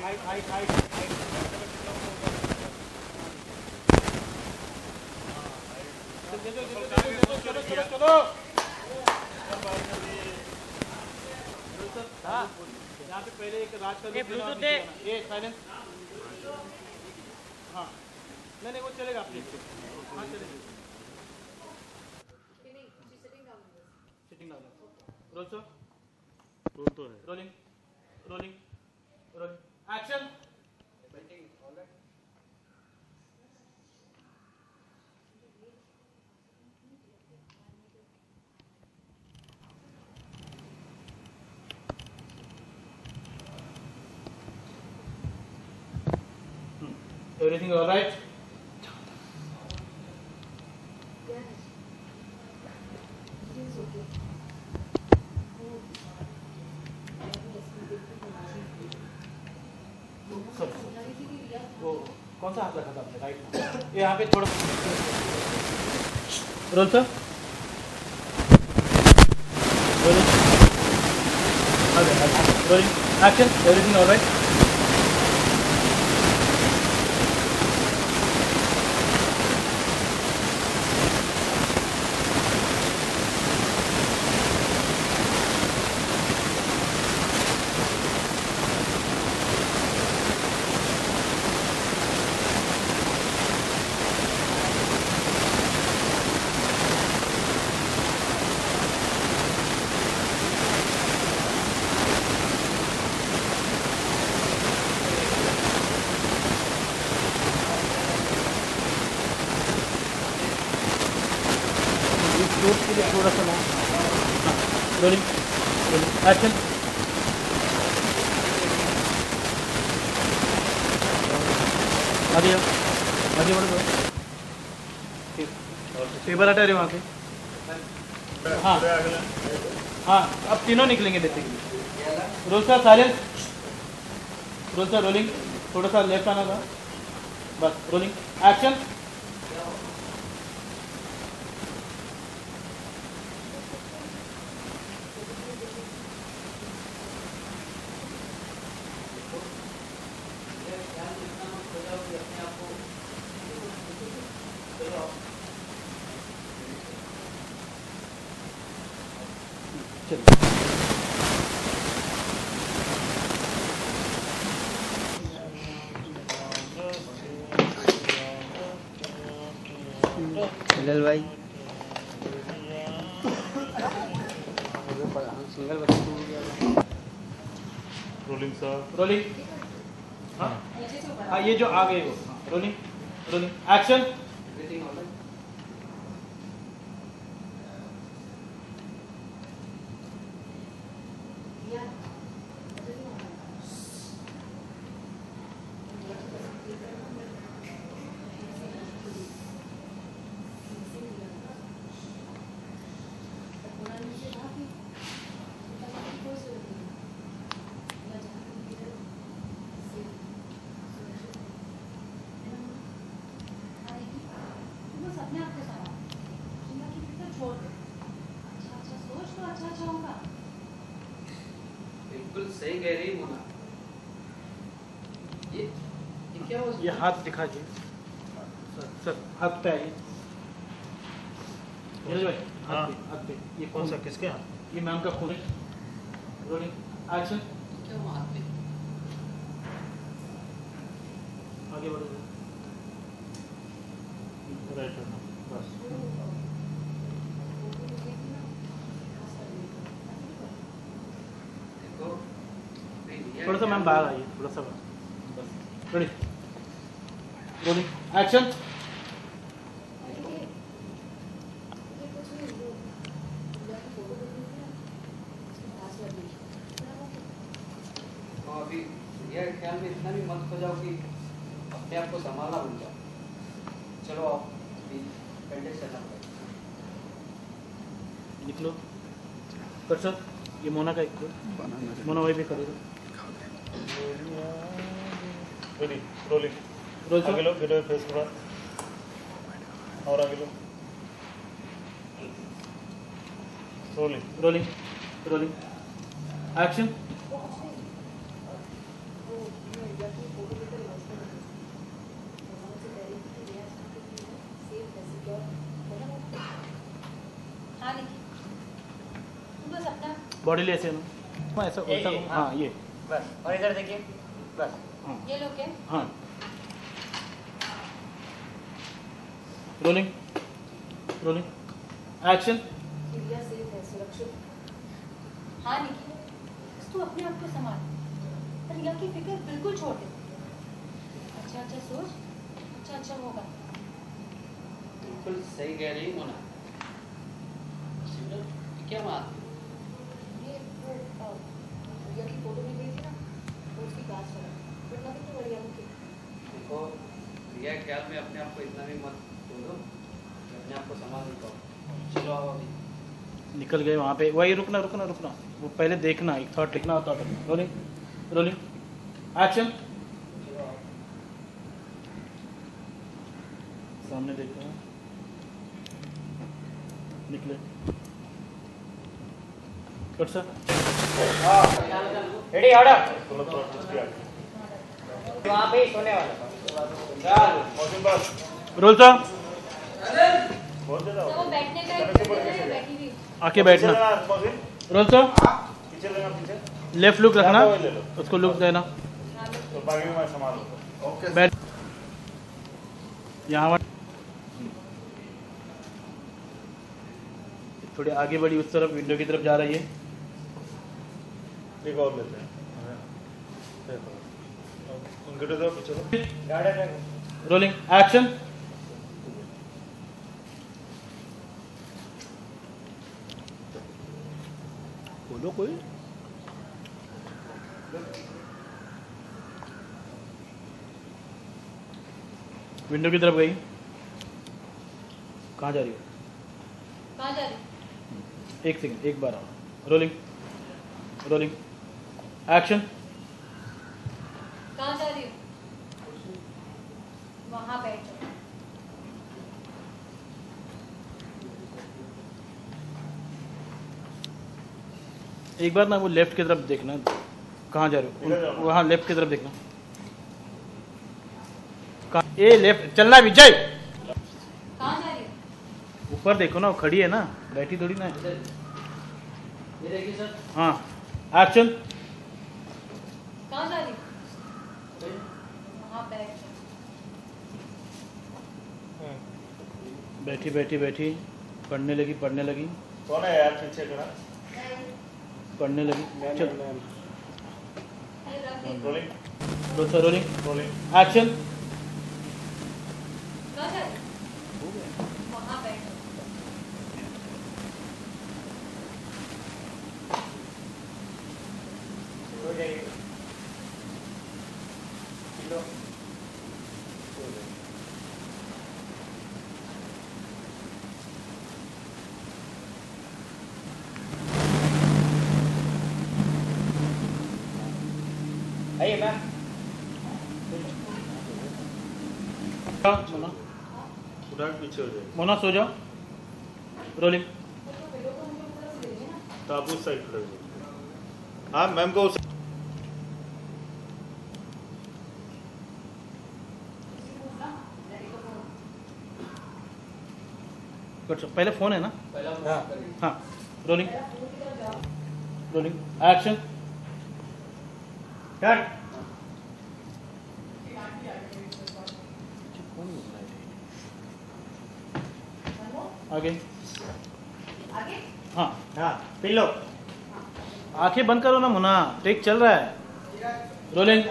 Height height height चलो चलो चलो चलो हाँ यहाँ पे पहले एक रात का ब्लूटूथ दे ये साइलेंस हाँ नहीं वो चलेगा आपके हाँ चलेगा sitting down roll sir roll तो है rolling rolling rolling action Everything all right? वो कौन सा हाथ रखा था आपने राइट ये यहाँ पे थोड़ा roll sir rolling action everything all right थोड़ा सा रोलिंग एक्शन आगे आगे बढ़ो टेबल हटा रहे वहाँ पे हाँ हाँ अब तीनों निकलेंगे basically roll sir silence roll sir rolling थोड़ा सा लेफ्ट आना था बस रोलिंग एक्शन हिलल भाई सिंगल रोलिंग सर रोलिंग हाँ ये जो आ गए वो रोलिंग रोलिंग एक्शन सही कह रही मोना ये क्या हो ये हाथ दिखा जी सर हाथ पे आइए हाथ पे ये कौन सा किसके हाथ ये मैम का खून रोलिंग एक्शन क्या हुआ हाथ पे आगे बढ़ो राइट बस थोड़ा सा मैम बाहर आइए थोड़ा सा बस रेडी रोलिंग एक्शन अभी ये ख्याल में इतना भी मत हो जाओ कि अपने आप को संभालना भूल जाओ चलो आप बैंडेज करना पड़ेगा निकलो कर सर ये मोना का एक मोना वही भी करेगा रेडी रोलिंग रोल आगे लो गिरे फेस के बाद और आगे लो rolling rolling rolling action body ले ऐसे ना, ऐसा ऐसा, हाँ ये बस। और इधर देखिए, बस। ये लो क्या? हाँ। Rolling rolling action. Riya safe है, सुरक्षित। हाँ निकी, बस तू अपने आप को संभाल। रिया की फिक्र बिल्कुल छोड़ दे। अच्छा अच्छा सोच, अच्छा अच्छा होगा। बिल्कुल सही कह रही मोना। सिमरन, क्या बात? ये वो रिया की फोटो भी गई थी ना, वो उसकी क्लास वाला वरना कितनी बढ़िया मुझे। देखो, रिया के ख्याल में अपने आप को इतना भी मत छोड़ो कि अपने आप को संभाल नहीं पाओ। चलो आओ अभी। निकल गए वहाँ पे। वही रुकना रुकना रुकना, वो पहले देखना, एक थॉट लिखना होता था। Rolling rolling action. चलो आओ। सामने देखो, निकले। Cut sir. Ready order. थोड़ा कुछ किया वहाँ पे ही सोने वाला। चल। मौसम बस रोल सर। बहुत ज्यादा तो हो वो बैठने का चलो, एक चलो, जगह है, चलो। बैठी हुई। आके बैठना। मौसम रोल सर। पीछे लेना, पीछे लेफ्ट लुक रखना, यहाँ पे ले लो। उसको लुक देना। तो बाकी भी मैं संभाल लूंगा। ओके बैठ यहाँ थोड़ी आगे बढ़ी, उस तरफ विंडो की तरफ जा रही है। एक और लेते हैं। उनके तो चलो। Rolling action. बोलो कोई। विंडो की तरफ गई, कहाँ जा रही हो? कहाँ जा रही? एक सेकंड, एक बार आओ। Rolling rolling action. कहाँ जा रही हो? वहाँ बैठ जाओ। एक बार ना वो लेफ्ट की तरफ देखना, कहाँ जा रहे इधर हो? जाओ। वहाँ लेफ्ट की तरफ देखना। ए लेफ्ट चलना विजय। कहाँ जा रही हो? ऊपर देखो ना, वो खड़ी है ना, बैठी थोड़ी ना है। इधर। ये देखिए सर। हाँ एक्शन। कहाँ जा रही हो? वहाँ बैठ जाओ। बैठी बैठी बैठी पढ़ने लगी पढ़ने लगी कौन है यार पीछे खड़ा? पढ़ने लगी। चल ये रख दे। Rolling rolling rolling action. कहाँ जा रही हो? वहाँ बैठ जाओ। हो जाइए। लो। आइए मैम। मोना उठा के पीछे हो जाए। मोना सो जाओ। रोलिंग तो आप उस साइड खड़े हो जाओ। हाँ मैम को उस पहले फोन है ना। पहला हाँ रोलिंग रोलिंग एक्शन। डन। आगे। आगे? हाँ हाँ पी लो। आंखें बंद करो ना मुन्ना, टेक चल रहा है। Rolling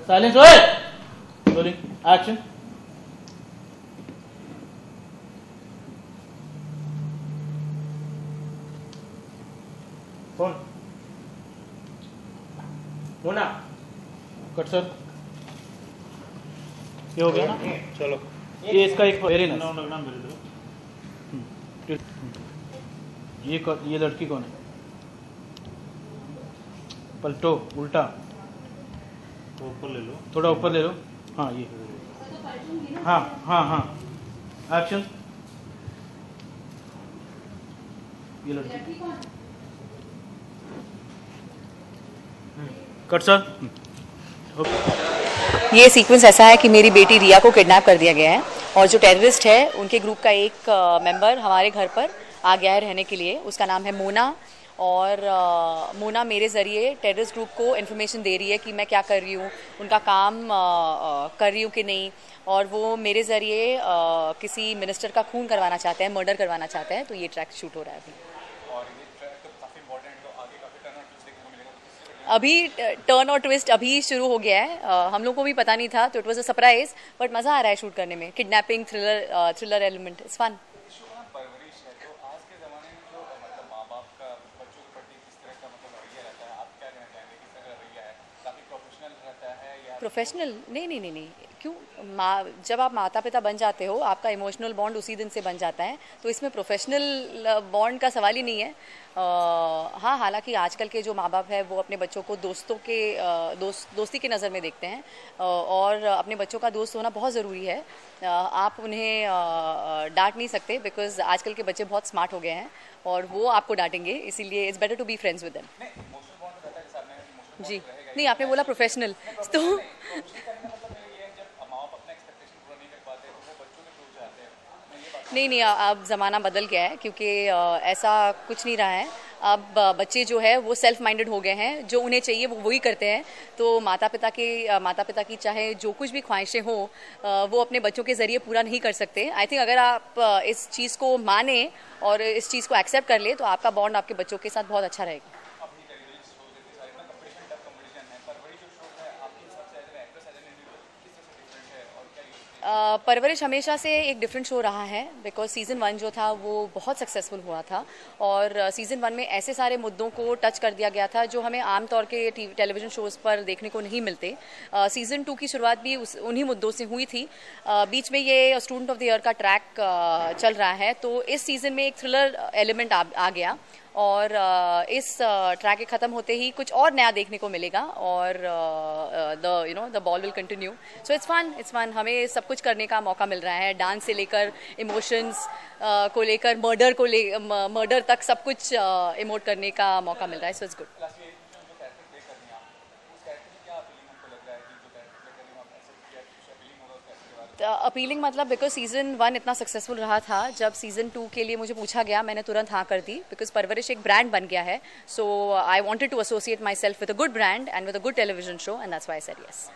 silence. ओए rolling action. Phone. Mona. Cut sir. ये हो गया ना। चलो ये इसका एक वेरी नाइस। नाम लगना मेरे तरफ। ये लड़की कौन है? पलटो उल्टा, तो ऊपर ले लो। थोड़ा ऊपर ले लो। हाँ ये, तो पलटूंगी ना। हाँ हाँ हाँ एक्शन। ये लड़की लड़की कौन है? Cut sir. ये सीक्वेंस ऐसा है कि मेरी बेटी रिया को किडनैप कर दिया गया है और जो टेररिस्ट है उनके ग्रुप का एक मेंबर हमारे घर पर आ गया है रहने के लिए। उसका नाम है मोना और मोना मेरे ज़रिए टेररिस्ट ग्रुप को इन्फॉर्मेशन दे रही है कि मैं क्या कर रही हूँ, उनका काम कर रही हूँ कि नहीं, और वो मेरे ज़रिए किसी मिनिस्टर का खून करवाना चाहते हैं, मर्डर करवाना चाहते हैं। तो ये ट्रैक शूट हो रहा है अभी टर्न और ट्विस्ट अभी शुरू हो गया है। हम लोग को भी पता नहीं था, तो it was a surprise, but मज़ा आ रहा है शूट करने में। Kidnapping, thriller element, it's fun. Professional नहीं, क्यों? जब आप माता पिता बन जाते हो, आपका इमोशनल बॉन्ड उसी दिन से बन जाता है, तो इसमें प्रोफेशनल बॉन्ड का सवाल ही नहीं है। हाँ, हालांकि आजकल के जो माँ बाप है वो अपने बच्चों को दोस्ती के नज़र में देखते हैं, और अपने बच्चों का दोस्त होना बहुत ज़रूरी है। आप उन्हें डांट नहीं सकते, बिकॉज आजकल के बच्चे बहुत स्मार्ट हो गए हैं और वो आपको डांटेंगे, इसीलिए it's better to be friends with them. जी नहीं, आपने बोला प्रोफेशनल, तो नहीं, अब ज़माना बदल गया है, क्योंकि ऐसा कुछ नहीं रहा है। अब बच्चे जो है वो सेल्फ माइंडेड हो गए हैं, जो उन्हें चाहिए वो वही करते हैं। तो माता पिता की चाहे जो कुछ भी ख्वाहिशें हो, वो अपने बच्चों के ज़रिए पूरा नहीं कर सकते। आई थिंक अगर आप इस चीज़ को माने और इस चीज़ को एक्सेप्ट कर ले, तो आपका बॉन्ड आपके बच्चों के साथ बहुत अच्छा रहेगा। परवरिश हमेशा से एक डिफरेंट शो रहा है, बिकॉज सीज़न 1 जो था वो बहुत सक्सेसफुल हुआ था, और सीज़न 1 में ऐसे सारे मुद्दों को टच कर दिया गया था जो हमें आमतौर के टेलीविज़न शोज़ पर देखने को नहीं मिलते। सीज़न 2 की शुरुआत भी उन्हीं मुद्दों से हुई थी। बीच में ये स्टूडेंट ऑफ द ईयर का ट्रैक चल रहा है, तो इस सीज़न में एक थ्रिलर एलिमेंट आ गया, और इस ट्रैक के ख़त्म होते ही कुछ और नया देखने को मिलेगा, और the ball will continue. So it's fun. हमें सब कुछ करने का मौका मिल रहा है, डांस से लेकर इमोशंस को लेकर मर्डर तक सब कुछ इमोट करने का मौका मिल रहा है। So it's good. अपीलिंग मतलब, बिकॉज सीज़न 1 इतना सक्सेसफुल रहा था, जब सीज़न 2 के लिए मुझे पूछा गया, मैंने तुरंत हाँ कर दी, बिकॉज परवरिश एक ब्रांड बन गया है। So I wanted to associate myself with a good brand and with a good television show, and that's why I said yes.